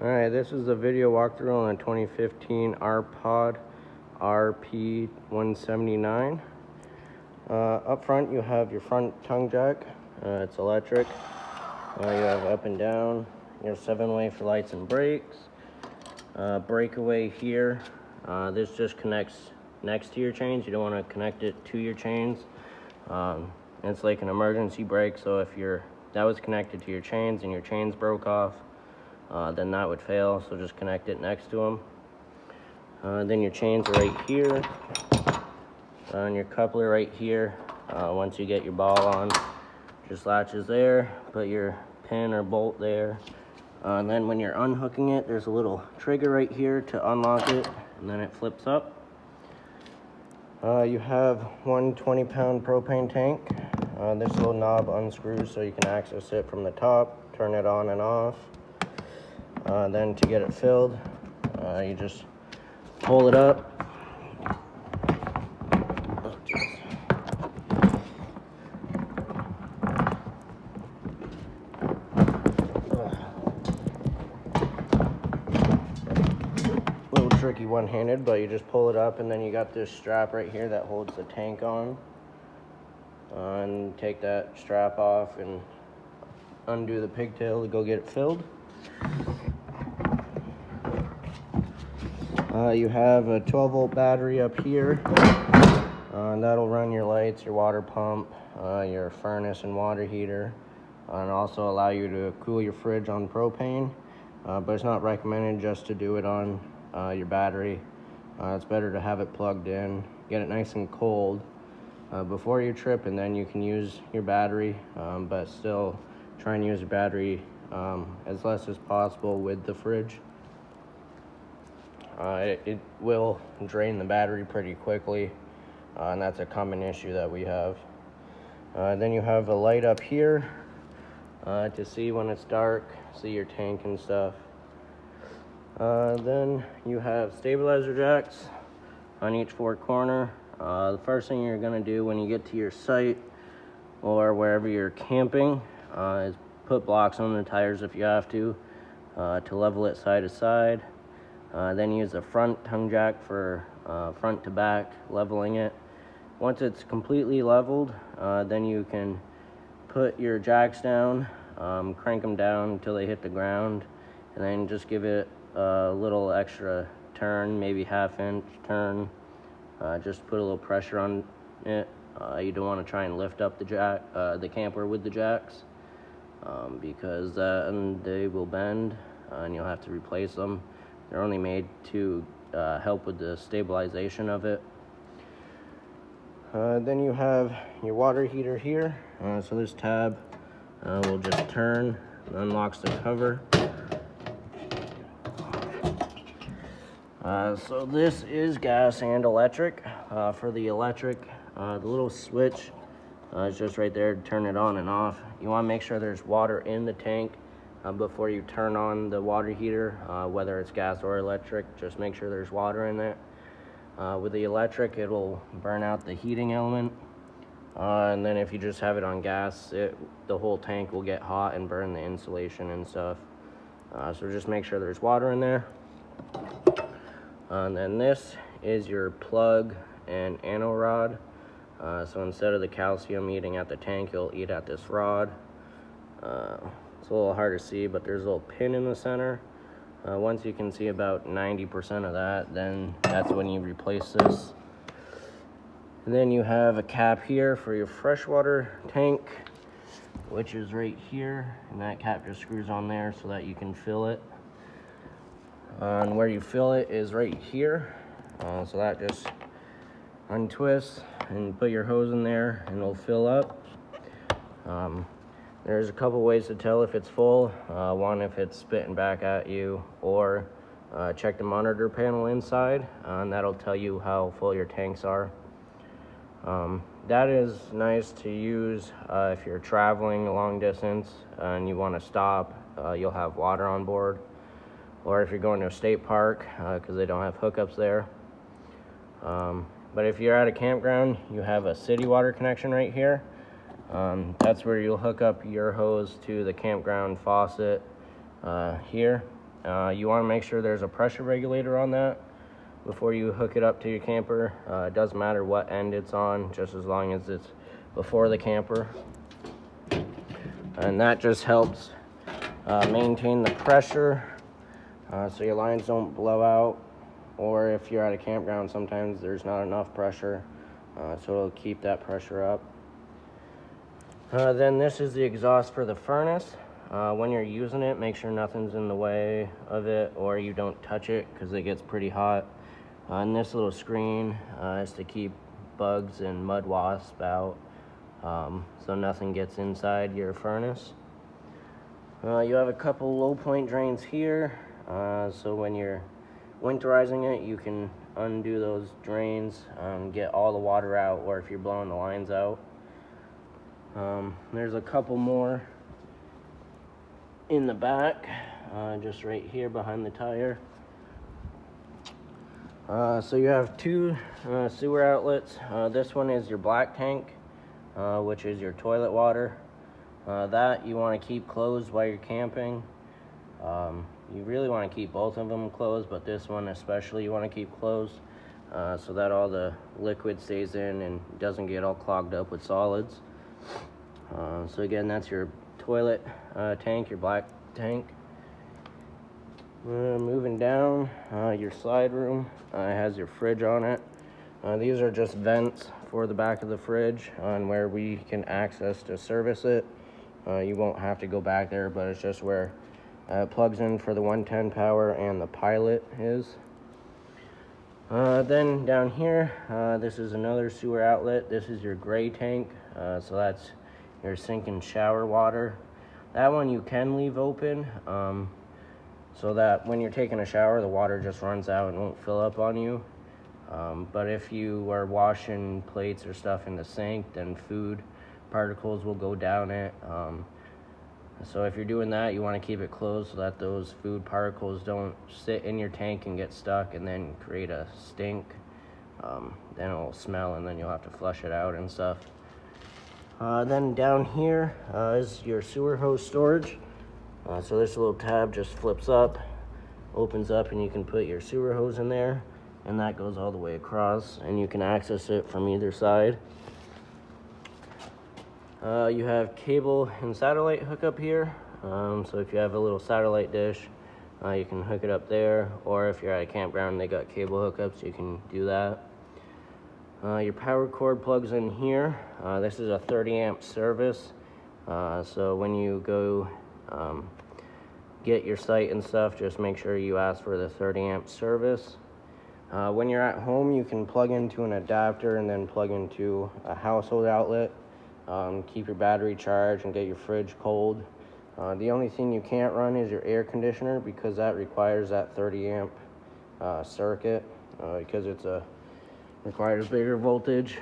Alright, this is a video walkthrough on a 2015 R-Pod RP179. Up front you have your front tongue jack. It's electric. You have up and down. Your 7-way for lights and brakes. Breakaway here. This just connects next to your chains. You don't want to connect it to your chains. It's like an emergency brake, so if that was connected to your chains and your chains broke off, then that would fail, so just connect it next to them. Then your chains are right here, and your coupler right here. Once you get your ball on, just latches there, put your pin or bolt there. And then when you're unhooking it, there's a little trigger right here to unlock it, and then it flips up. You have one 20-pound propane tank. This little knob unscrews so you can access it from the top, turn it on and off. Then to get it filled, you just pull it up. A little tricky one-handed, but you just pull it up, and then you got this strap right here that holds the tank on. And take that strap off and undo the pigtail to go get it filled. You have a 12-volt battery up here, and that'll run your lights, your water pump, your furnace and water heater, and also allow you to cool your fridge on propane, but it's not recommended just to do it on your battery. It's better to have it plugged in, get it nice and cold before your trip, and then you can use your battery, but still try and use your battery as less as possible with the fridge. It will drain the battery pretty quickly, and that's a common issue that we have. Then you have a light up here to see when it's dark, see your tank and stuff. Then you have stabilizer jacks on each 4 corner. The first thing you're going to do when you get to your site or wherever you're camping is put blocks on the tires if you have to level it side to side. Then use the front tongue jack for front to back leveling it. Once it's completely leveled, then you can put your jacks down, crank them down until they hit the ground, and then just give it a little extra turn, maybe half-inch turn. Just put a little pressure on it. You don't want to try and lift up the camper with the jacks, because then they will bend and you'll have to replace them. They're only made to help with the stabilization of it. Then you have your water heater here. So this tab will just turn and unlocks the cover. So this is gas and electric. For the electric, the little switch is just right there to turn it on and off. You want to make sure there's water in the tank before you turn on the water heater, whether it's gas or electric. Just make sure there's water in it. With the electric, it'll burn out the heating element, and then if you just have it on gas, the whole tank will get hot and burn the insulation and stuff. So just make sure there's water in there. And then this is your plug and anno rod. So instead of the calcium eating at the tank, you'll eat at this rod. It's a little hard to see, but there's a little pin in the center. Once you can see about 90% of that, then that's when you replace this. And then you have a cap here for your freshwater tank, which is right here, and that cap just screws on there so that you can fill it. And where you fill it is right here, so that just untwists and put your hose in there and it'll fill up. There's a couple ways to tell if it's full. One, if it's spitting back at you, or check the monitor panel inside, and that'll tell you how full your tanks are. That is nice to use if you're traveling a long distance and you want to stop. You'll have water on board, or if you're going to a state park because they don't have hookups there. But if you're at a campground, you have a city water connection right here. That's where you'll hook up your hose to the campground faucet here. You want to make sure there's a pressure regulator on that before you hook it up to your camper. It doesn't matter what end it's on, just as long as it's before the camper. And that just helps maintain the pressure so your lines don't blow out, or if you're at a campground, sometimes there's not enough pressure, so it'll keep that pressure up. Then this is the exhaust for the furnace. When you're using it, make sure nothing's in the way of it or you don't touch it because it gets pretty hot. And this little screen is to keep bugs and mud wasps out, so nothing gets inside your furnace. You have a couple low point drains here, so when you're winterizing it, you can undo those drains, get all the water out, or if you're blowing the lines out. There's a couple more in the back, just right here behind the tire. So you have two sewer outlets. This one is your black tank, which is your toilet water. That you want to keep closed while you're camping. You really want to keep both of them closed, but this one especially you want to keep closed so that all the liquid stays in and doesn't get all clogged up with solids. So again, that's your toilet tank, your black tank. Moving down, your slide room has your fridge on it. These are just vents for the back of the fridge on where we can access to service it. You won't have to go back there, but it's just where it plugs in for the 110 power and the pilot is. Then down here, this is another sewer outlet. This is your gray tank, so that's your sink and shower water. That one you can leave open, so that when you're taking a shower, the water just runs out and won't fill up on you. But if you are washing plates or stuff in the sink, then food particles will go down it. So if you're doing that, you want to keep it closed so that those food particles don't sit in your tank and get stuck and then create a stink. Then it'll smell and then you'll have to flush it out and stuff. Then down here is your sewer hose storage. So this little tab just flips up, opens up, and you can put your sewer hose in there, and that goes all the way across, and you can access it from either side. You have cable and satellite hookup here, so if you have a little satellite dish, you can hook it up there, or if you're at a campground and they got cable hookups, you can do that. Your power cord plugs in here. This is a 30 amp service, so when you go get your site and stuff, just make sure you ask for the 30 amp service. When you're at home, you can plug into an adapter and then plug into a household outlet. Keep your battery charged and get your fridge cold. The only thing you can't run is your air conditioner because that requires that 30 amp circuit because it's requires bigger voltage,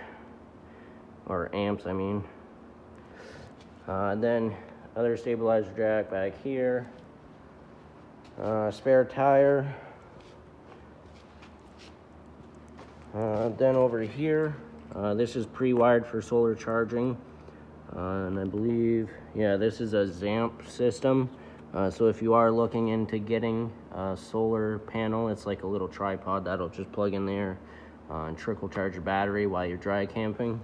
or amps I mean. Then other stabilizer jack back here, spare tire. Then over here, this is pre-wired for solar charging, and I believe, yeah, this is a ZAMP system. So if you are looking into getting a solar panel, it's like a little tripod that'll just plug in there and trickle charge your battery while you're dry camping.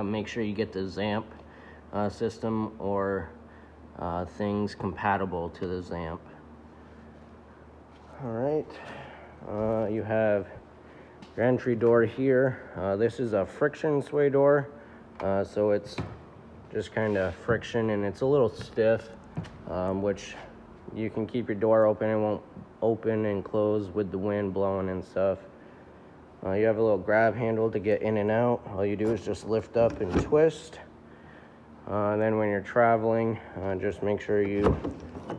Make sure you get the ZAMP system or things compatible to the ZAMP. All right, you have your entry door here. This is a friction sway door, so it's just kind of friction and it's a little stiff, which you can keep your door open. It won't open and close with the wind blowing and stuff. You have a little grab handle to get in and out. All you do is just lift up and twist. And then when you're traveling, just make sure you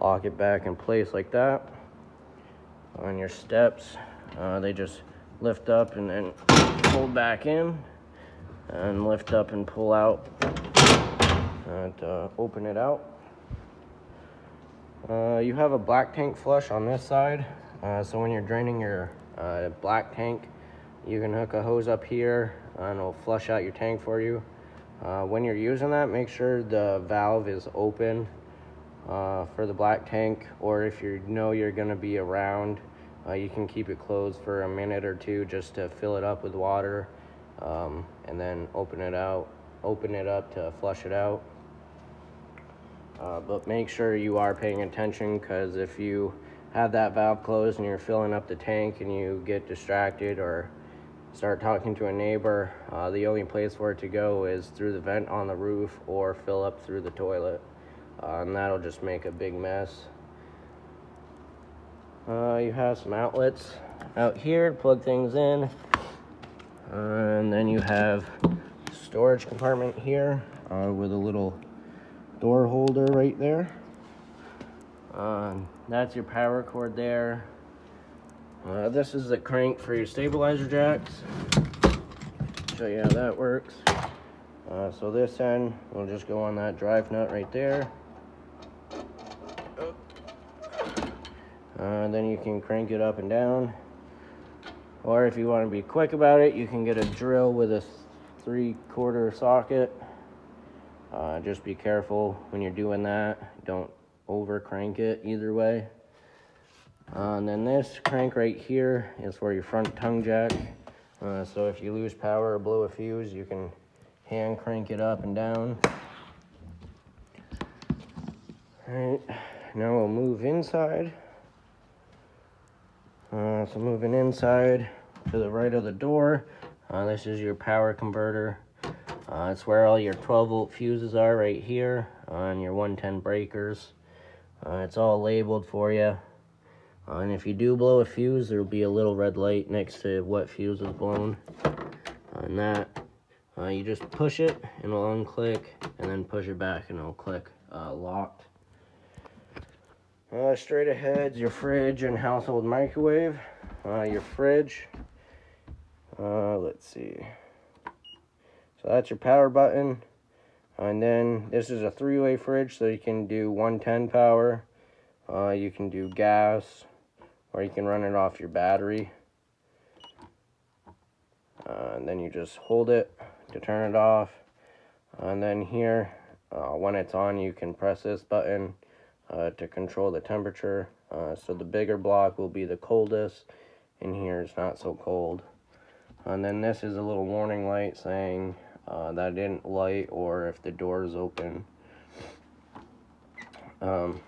lock it back in place like that. On your steps, they just lift up and then pull back in, and lift up and pull out and open it out. You have a black tank flush on this side, so when you're draining your black tank, you can hook a hose up here and it'll flush out your tank for you. When you're using that, make sure the valve is open for the black tank, or if you know you're going to be around, you can keep it closed for a minute or two just to fill it up with water, and then open it up to flush it out. But make sure you are paying attention, because if you have that valve closed and you're filling up the tank and you get distracted or start talking to a neighbor, the only place for it to go is through the vent on the roof or fill up through the toilet, and that'll just make a big mess. You have some outlets out here to plug things in, and then you have storage compartment here with a little door holder right there. That's your power cord there. This is the crank for your stabilizer jacks. Show you how that works. So this end will just go on that drive nut right there. Then you can crank it up and down. Or if you want to be quick about it, you can get a drill with a 3/4 socket. Just be careful when you're doing that. Don't over crank it either way. And then this crank right here is for your front tongue jack. So if you lose power or blow a fuse, you can hand crank it up and down. Alright, now we'll move inside. So moving inside to the right of the door, this is your power converter. It's where all your 12-volt fuses are right here, and your 110 breakers. It's all labeled for you. And if you do blow a fuse, there will be a little red light next to what fuse is blown. And that, you just push it and it'll unclick, and then push it back and it'll click locked. Straight ahead, your fridge and household microwave. Your fridge, let's see. So that's your power button. And then this is a 3-way fridge, so you can do 110 power. You can do gas, or you can run it off your battery. And then you just hold it to turn it off. And then here, when it's on, you can press this button to control the temperature. So the bigger block will be the coldest, and here it's not so cold. And then this is a little warning light saying that it didn't light, or if the door is open. And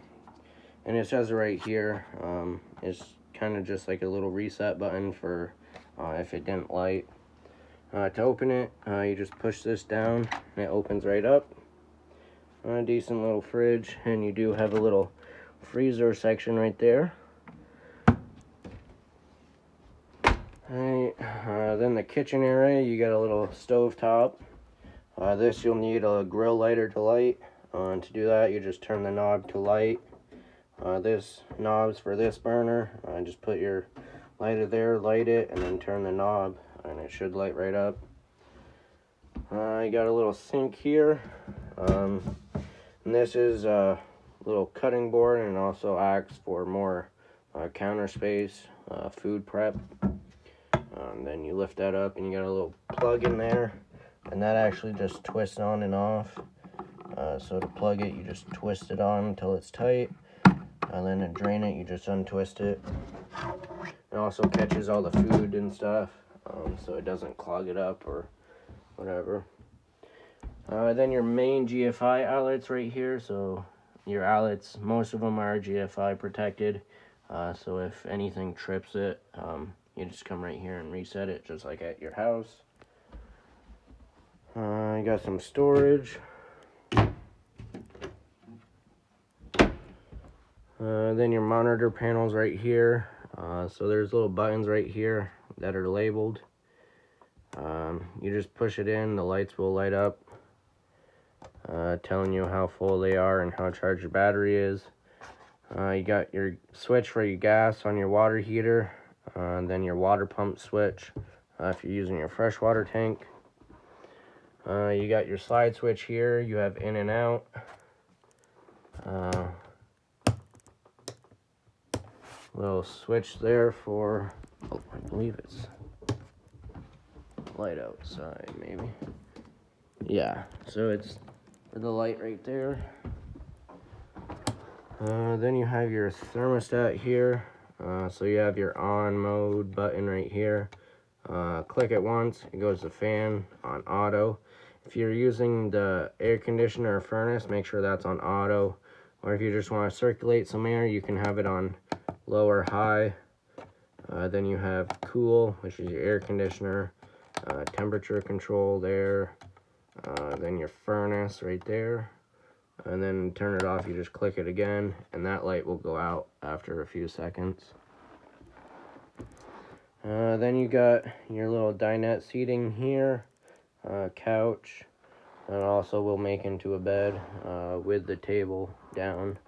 it says right here, it's kind of just like a little reset button for if it didn't light. To open it, you just push this down and it opens right up. A decent little fridge, and you do have a little freezer section right there. Alright, then the kitchen area, you got a little stove top. This you'll need a grill lighter to light. To do that, you just turn the knob to light. This knob's for this burner. Just put your lighter there, light it, and then turn the knob, and it should light right up. You got a little sink here. And this is a little cutting board, and also acts for more counter space, food prep. And then you lift that up, and you got a little plug in there, and that actually just twists on and off. So to plug it, you just twist it on until it's tight, and then to drain it, you just untwist it. It also catches all the food and stuff, so it doesn't clog it up or whatever. Then your main GFI outlets right here. So your outlets, most of them are GFI protected. So if anything trips it, you just come right here and reset it, just like at your house. You got some storage. Then your monitor panels right here. So there's little buttons right here that are labeled. You just push it in, the lights will light up, telling you how full they are and how charged your battery is. You got your switch for your gas on your water heater, then your water pump switch if you're using your freshwater tank. You got your slide switch here, you have in and out. Little switch there for, oh, I believe it's light outside, maybe. Yeah, so it's for the light right there. Then you have your thermostat here. So you have your on mode button right here. Click it once, it goes to fan on auto. If you're using the air conditioner or furnace, make sure that's on auto. Or if you just want to circulate some air, you can have it on low or high. Then you have cool, which is your air conditioner, temperature control there. Then your furnace right there. And then turn it off, you just click it again, and that light will go out after a few seconds. Then you got your little dinette seating here, couch, and also will make into a bed with the table down.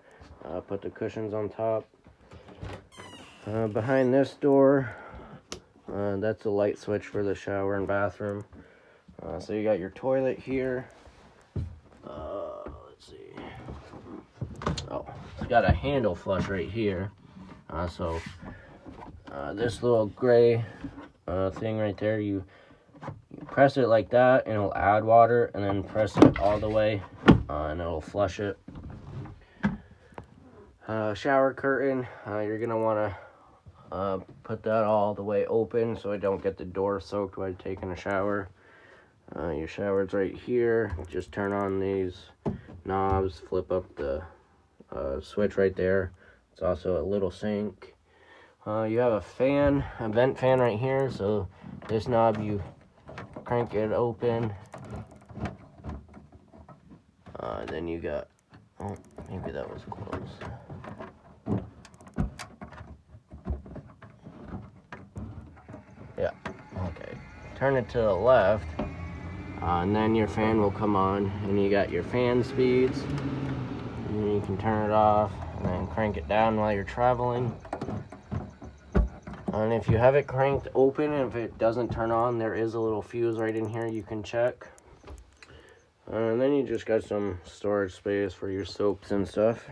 Put the cushions on top. Behind this door, that's a light switch for the shower and bathroom. So you got your toilet here. Let's see. Oh, it's got a handle flush right here. This little gray thing right there, you press it like that and it'll add water, and then press it all the way and it'll flush it. Shower curtain, you're gonna want to put that all the way open so I don't get the door soaked while taking a shower. Your shower's right here. Just turn on these knobs, flip up the switch right there. It's also a little sink. You have a fan, a vent fan right here, so this knob, you crank it open. Then you got, oh, maybe that was close. Yeah, okay. Turn it to the left, and then your fan will come on, and you got your fan speeds. And then you can turn it off, and then crank it down while you're traveling. And if you have it cranked open, and if it doesn't turn on, there is a little fuse right in here you can check. And then you just got some storage space for your soaps and stuff.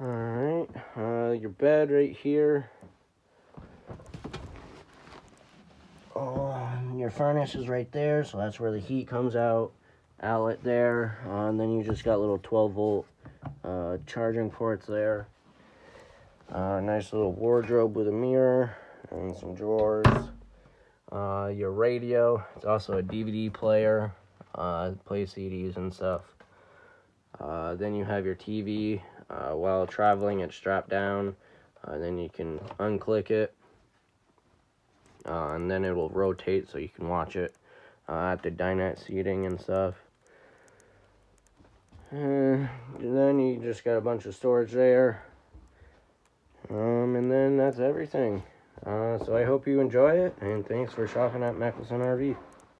Alright, your bed right here. Your furnace is right there, so that's where the heat comes out. Outlet there, and then you just got little 12-volt charging ports there. Nice little wardrobe with a mirror and some drawers. Your radio, it's also a DVD player, play CDs and stuff. Then you have your TV. While traveling, it's strapped down. Then you can unclick it, and then it will rotate so you can watch it at the dinette seating and stuff. And then you just got a bunch of storage there. And then that's everything. So I hope you enjoy it, and thanks for shopping at Mickelson RV.